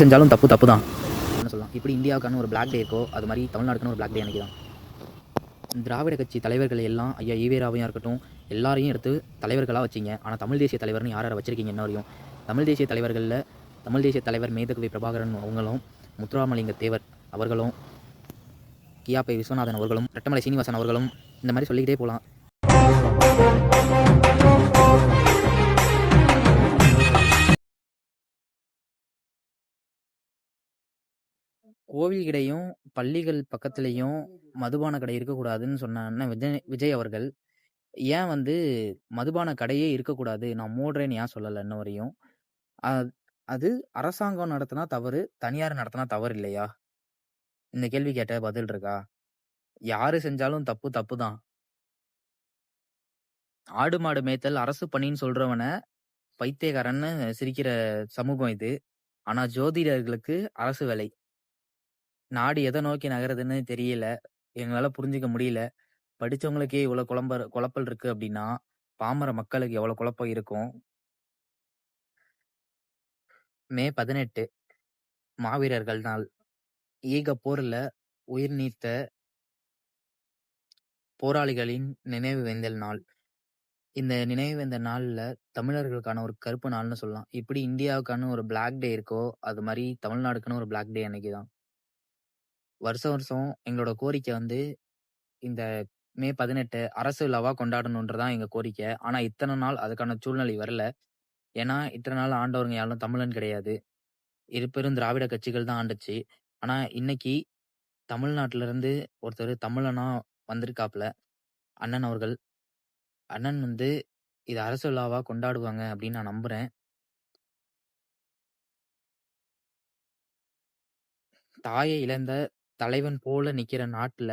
செஞ்சாலும் தப்பு தப்பு தான் சொல்லலாம். இப்படி இந்தியாவுக்கான ஒரு பிளாக் டே இருக்கோ அது மாதிரி தமிழ்நாடுக்கான ஒரு பிளாக் டே அன்றைக்கி தான். திராவிட கட்சி தலைவர்கள் எல்லாம் ஐயா ஈவேராவையும் இருக்கட்டும் எல்லாரையும் எடுத்து தலைவர்களாக வச்சிங்க. ஆனால் தமிழ் தேசிய தலைவர்னு யாரை வச்சுருக்கீங்க இன்ன வரையும்? தமிழ் தேசிய தலைவர்களில் தமிழ் தேசிய தலைவர் மேதகவி பிரபாகரன் அவங்களும், முத்துராமலிங்க தேவர் அவர்களும், கியாபை விஸ்வநாதன் அவர்களும், ரெட்டமலை சீனிவாசன் அவர்களும், இந்த மாதிரி சொல்லிக்கிட்டே போகலாம். கோவில் கிடையும் பள்ளிகள் பக்கத்துலேயும் மதுபான கடை இருக்கக்கூடாதுன்னு சொன்ன அண்ணன் விஜய் அவர்கள் ஏன் மதுபான கடையே இருக்கக்கூடாது, நான் மூடுறேன்னு ஏன் சொல்லலை இன்ன வரையும்? அது அரசாங்கம் நடத்தினா தவறு, தனியார் நடத்தினா தவறு இல்லையா? இந்த கேள்வி கேட்ட பதில் இருக்கா? யாரு செஞ்சாலும் தப்பு தப்பு தான். ஆடு மாடு மேய்த்தல் அரசு பணின்னு சொல்றவன பைத்தியக்காரன்னு சிரிக்கிற சமூகம் இது. ஆனா ஜோதிடர்களுக்கு அரசு வேலை. நாடு எதை நோக்கி நகருதுன்னு தெரியல, எங்களால புரிஞ்சுக்க முடியல. படிச்சவங்களுக்கே இவ்வளவு குழப்பல் இருக்கு அப்படின்னா பாமர மக்களுக்கு எவ்வளவு குழப்பம் இருக்கும்? மே 18 மாவீரர்கள் நாள். ஈக போர்ல உயிர் நீத்த போராளிகளின் நினைவு வேந்தல் நாள். இந்த நினைவு வேந்தல் நாள்ல தமிழர்களுக்கான ஒரு கருப்பு நாள்னு சொல்லலாம். இப்படி இந்தியாவுக்கான ஒரு பிளாக் டே இருக்கோ அது மாதிரி தமிழ்நாடுக்கான ஒரு பிளாக் டே அன்னைக்கு தான். வருஷம் வருஷம் எங்களோட கோரிக்கை இந்த மே 18 அரசு விழாவா கொண்டாடணுன்றதான் எங்க கோரிக்கை. ஆனா இத்தனை நாள் அதுக்கான சூழ்நிலை வரல. ஏன்னா இத்தனை நாள் ஆண்டவருங்க யாரும் தமிழன் கிடையாது. இரு பெரும் திராவிட கட்சிகள் தான் ஆண்டுச்சு. ஆனா இன்னைக்கு தமிழ்நாட்டுல இருந்து ஒருத்தர் தமிழனா வந்திருக்காப்புல, அண்ணன் அவர்கள். அண்ணன் இது அரசு விழாவா கொண்டாடுவாங்க அப்படின்னு நான் நம்புறேன். தாயை இழந்த தலைவன் போல நிக்கிற நாட்டுல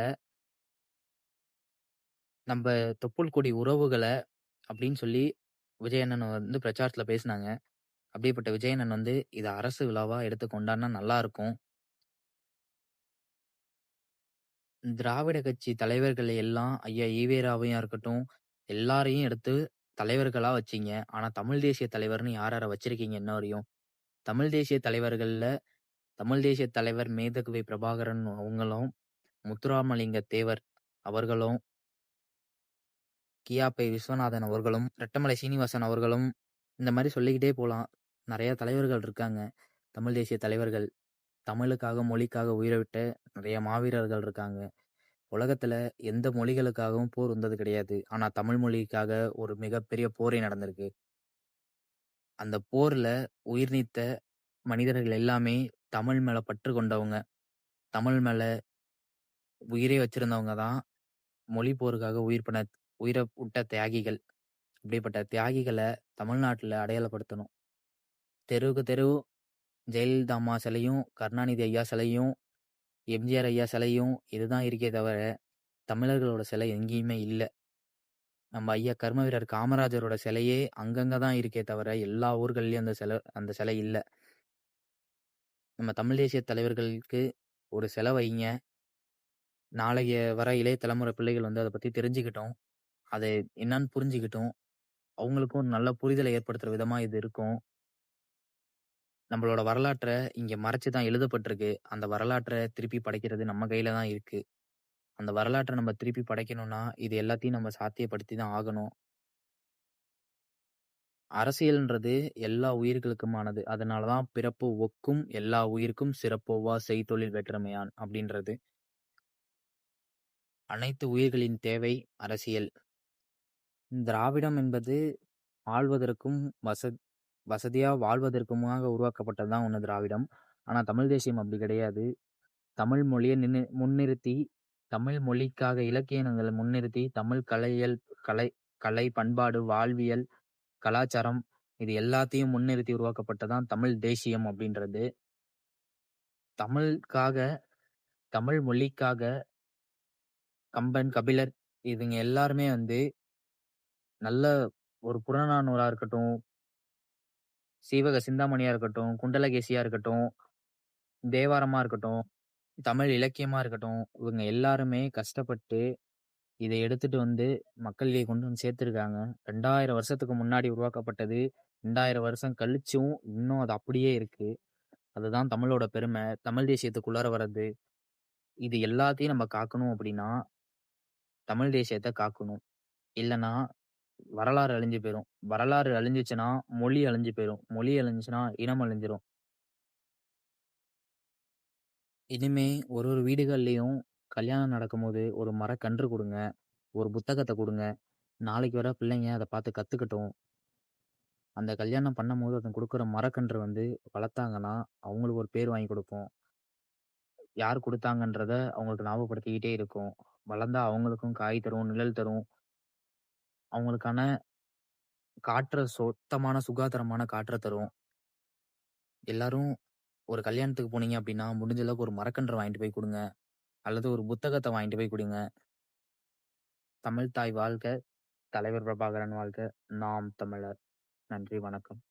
நம்ம தொப்புள் கொடி உறவுகளை அப்படின்னு சொல்லி விஜயண்ணன் பிரச்சாரத்துல பேசினாங்க. அப்படிப்பட்ட விஜயண்ணன் இதை அரசு விழாவா எடுத்து கொண்டாடினா நல்லா இருக்கும். திராவிட கட்சி தலைவர்கள் எல்லாம் ஐயா ஈவேராவையும் இருக்கட்டும் எல்லாரையும் எடுத்து தலைவர்களா வச்சீங்க. ஆனா தமிழ் தேசிய தலைவர்னு யார வச்சிருக்கீங்க இன்ன வரையும்? தமிழ் தேசிய தலைவர்கள்ல தமிழ் தேசிய தலைவர் மேதகவி பிரபாகரன் அவங்களும், முத்துராமலிங்க தேவர் அவர்களும், கியாபை விஸ்வநாதன் அவர்களும், ரெட்டமலை சீனிவாசன் அவர்களும், இந்த மாதிரி சொல்லிக்கிட்டே போகலாம். நிறைய தலைவர்கள் இருக்காங்க. தமிழ் தேசிய தலைவர்கள், தமிழுக்காக மொழிக்காக உயிரை விட்ட நிறைய மாவீரர்கள் இருக்காங்க. உலகத்துல எந்த மொழிகளுக்காகவும் போர் வந்தது கிடையாது. ஆனா தமிழ் மொழிக்காக ஒரு மிகப்பெரிய போரே நடந்திருக்கு. அந்த போர்ல உயிர் நீத்த மனிதர்கள் எல்லாமே தமிழ் மேல பற்று கொண்டவங்க, தமிழ் மேல உயிரே வச்சிருந்தவங்க தான் மொழி போருக்காக உயிரை விட்ட தியாகிகள். அப்படிப்பட்ட தியாகிகளை தமிழ்நாட்டுல அடையாளப்படுத்தணும். தெருவுக்கு தெரு ஜெயலலிதா அம்மா சிலையும், கருணாநிதி ஐயா சிலையும், எம்ஜிஆர் ஐயா சிலையும் இதுதான் இருக்கே தவிர தமிழர்களோட சிலை எங்கேயுமே இல்லை. நம்ம ஐயா கர்ம வீரர் காமராஜரோட சிலையே அங்கங்க தான் இருக்கே தவிர எல்லா ஊர்கள்லயும் அந்த சிலை இல்லை. நம்ம தமிழ் தேசிய தலைவர்களுக்கு ஒரு சிலை வைங்க. நாளைய வர இளைய தலைமுறை பிள்ளைகள் அதை பத்தி தெரிஞ்சுக்கிட்டோம், அதை என்னன்னு புரிஞ்சுக்கிட்டோம். அவங்களுக்கும் ஒரு நல்ல புரிதலை ஏற்படுத்துற விதமா இது இருக்கும். நம்மளோட வரலாற்றை இங்க மறைச்சுதான் எழுதப்பட்டிருக்கு. அந்த வரலாற்றை திருப்பி படைக்கிறது நம்ம கையில தான் இருக்கு. அந்த வரலாற்றை நம்ம திருப்பி படைக்கணும்னா இது எல்லாத்தையும் நம்ம சாத்தியப்படுத்தி தான் ஆகணும். அரசியல்ன்றது எல்லா உயிர்களுக்குமானது. அதனாலதான் பிறப்பு ஒக்கும் எல்லா உயிர்க்கும் சிறப்போவா செய்தொழில் வேற்றுமையான் அப்படின்றது. அனைத்து உயிர்களின் தேவை அரசியல். திராவிடம் என்பது ஆள்வதற்கும் வசதியா வாழ்வதற்குமாக உருவாக்கப்பட்டதுதான் ஒண்ணு திராவிடம். ஆனா தமிழ் தேசியம் அப்படி கிடையாது. தமிழ் மொழியை முன்னிறுத்தி, தமிழ் மொழிக்காக இலக்கியங்களை முன்னிறுத்தி, தமிழ் கலை பண்பாடு வாழ்வியல் கலாச்சாரம் இது எல்லாத்தையும் முன்னிறுத்தி உருவாக்கப்பட்டதான் தமிழ் தேசியம் அப்படின்றது. தமிழ் மொழிக்காக கம்பன், கபிலர் இவங்க எல்லாருமே நல்ல ஒரு புறநானூறா இருக்கட்டும், சீவக சிந்தாமணியா இருக்கட்டும், குண்டலகேசியா இருக்கட்டும், தேவாரமா இருக்கட்டும், தமிழ் இலக்கியமா இருக்கட்டும், இவங்க எல்லாருமே கஷ்டப்பட்டு இதை எடுத்துட்டு மக்களிடையே கொண்டு சேர்த்திருக்காங்க. 2000 வருஷத்துக்கு முன்னாடி உருவாக்கப்பட்டது. 2000 வருஷம் கழிச்சும் இன்னும் அது அப்படியே இருக்கு. அதுதான் தமிழோட பெருமை. தமிழ் தேசியத்துக்குள்ளார வர்றது. இது எல்லாத்தையும் நம்ம காக்கணும் அப்படின்னா, தமிழ் தேசியத்த காக்கணும். இல்லன்னா வரலாறு அழிஞ்சு போயிரும். வரலாறு அழிஞ்சுச்சுன்னா, மொழி அழிஞ்சு போயிரும். மொழி அழிஞ்சுச்சுன்னா, இனம் அழிஞ்சிரும். இனிமே ஒரு ஒரு வீடுகள்லயும் கல்யாணம் நடக்கும்போது ஒரு மரக்கன்று குடுங்க. ஒரு புத்தகத்த குடுங்க. நாளைக்கு வர பிள்ளைங்க அத பார்த்து கத்துக்கட்டும். அந்த கல்யாணம் பண்ணும்போது அது குடுக்குற மரக்கன்று வந்து வளர்த்தாங்கன்னா, அவங்களுக்கு ஒரு பேர் வாங்கி குடுக்கும். யார் குடுத்தாங்கன்றத அவங்களுக்கு ஞாபகப்படுத்திக்கிட்டே இருக்கும். வளர்ந்தா அவங்களுக்கும் காய் தரும், நிழல் தரும். அவங்களுக்கான சுத்தமான சுகாதாரமான காற்ற தரும். எல்லாரும் ஒரு கல்யாணத்துக்கு போனீங்க அப்டின்னா, முடிஞ்ச அளவுக்கு ஒரு மரக்கன்று வாங்கிட்டு போய் குடுங்க. அல்லது ஒரு புத்தகத்த வாங்கிட்டு போய் குடுங்க. தமிழ் தாய் வாழ்க! தலைவர் பிரபாகரன் வாழ்க! நாம் தமிழர்! நன்றி, வணக்கம்.